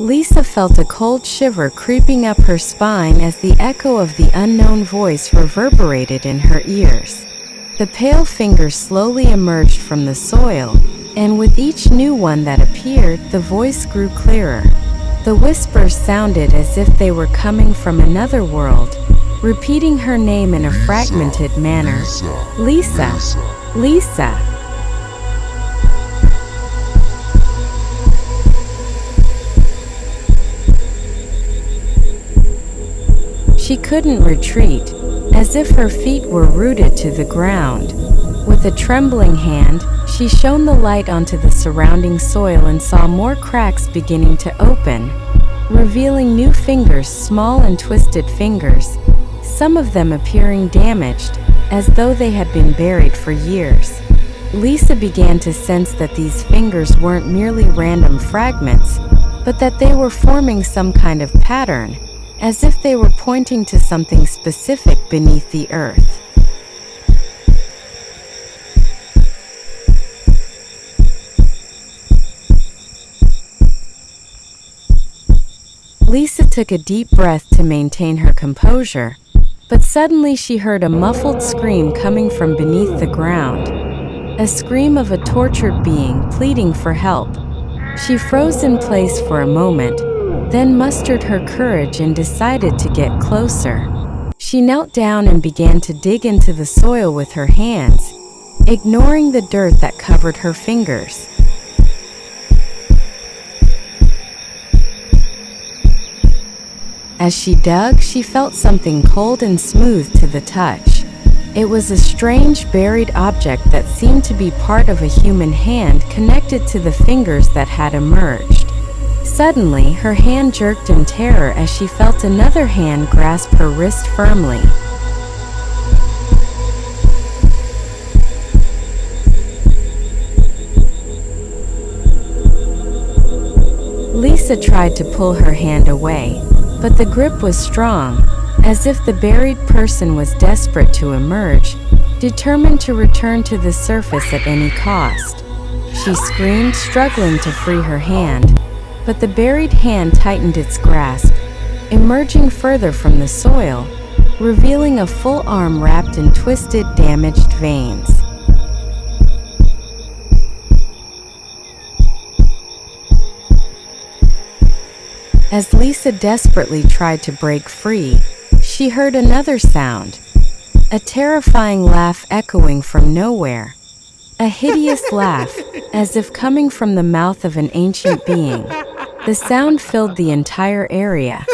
Lisa felt a cold shiver creeping up her spine as the echo of the unknown voice reverberated in her ears. The pale fingers slowly emerged from the soil, and with each new one that appeared, the voice grew clearer. The whispers sounded as if they were coming from another world, repeating her name in a fragmented manner. Lisa, Lisa. She couldn't retreat, as if her feet were rooted to the ground. With a trembling hand, she shone the light onto the surrounding soil and saw more cracks beginning to open, revealing new fingers, small and twisted fingers, some of them appearing damaged, as though they had been buried for years. Lisa began to sense that these fingers weren't merely random fragments, but that they were forming some kind of pattern, as if they were pointing to something specific beneath the earth. Lisa took a deep breath to maintain her composure, but suddenly she heard a muffled scream coming from beneath the ground, a scream of a tortured being pleading for help. She froze in place for a moment, then mustered her courage and decided to get closer. She knelt down and began to dig into the soil with her hands, ignoring the dirt that covered her fingers. As she dug, she felt something cold and smooth to the touch. It was a strange, buried object that seemed to be part of a human hand connected to the fingers that had emerged. Suddenly, her hand jerked in terror as she felt another hand grasp her wrist firmly. Lisa tried to pull her hand away, but the grip was strong, as if the buried person was desperate to emerge, determined to return to the surface at any cost. She screamed, struggling to free her hand, but the buried hand tightened its grasp, emerging further from the soil, revealing a full arm wrapped in twisted, damaged veins. As Lisa desperately tried to break free, she heard another sound, a terrifying laugh echoing from nowhere. A hideous laugh, as if coming from the mouth of an ancient being. The sound filled the entire area,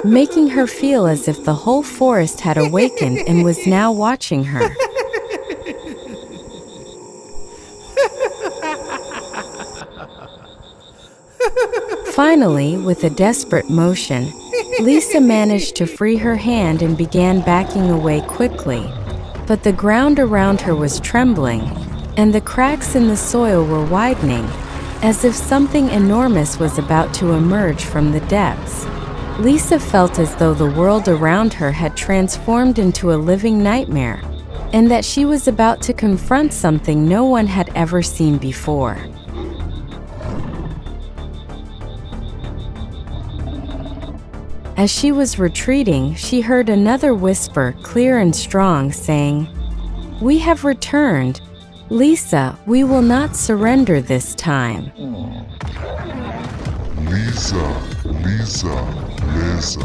making her feel as if the whole forest had awakened and was now watching her. Finally, with a desperate motion, Lisa managed to free her hand and began backing away quickly. But the ground around her was trembling, and the cracks in the soil were widening, as if something enormous was about to emerge from the depths. Lisa felt as though the world around her had transformed into a living nightmare, and that she was about to confront something no one had ever seen before. As she was retreating, she heard another whisper, clear and strong, saying, "We have returned. Lisa, we will not surrender this time." Lisa, Lisa, Lisa.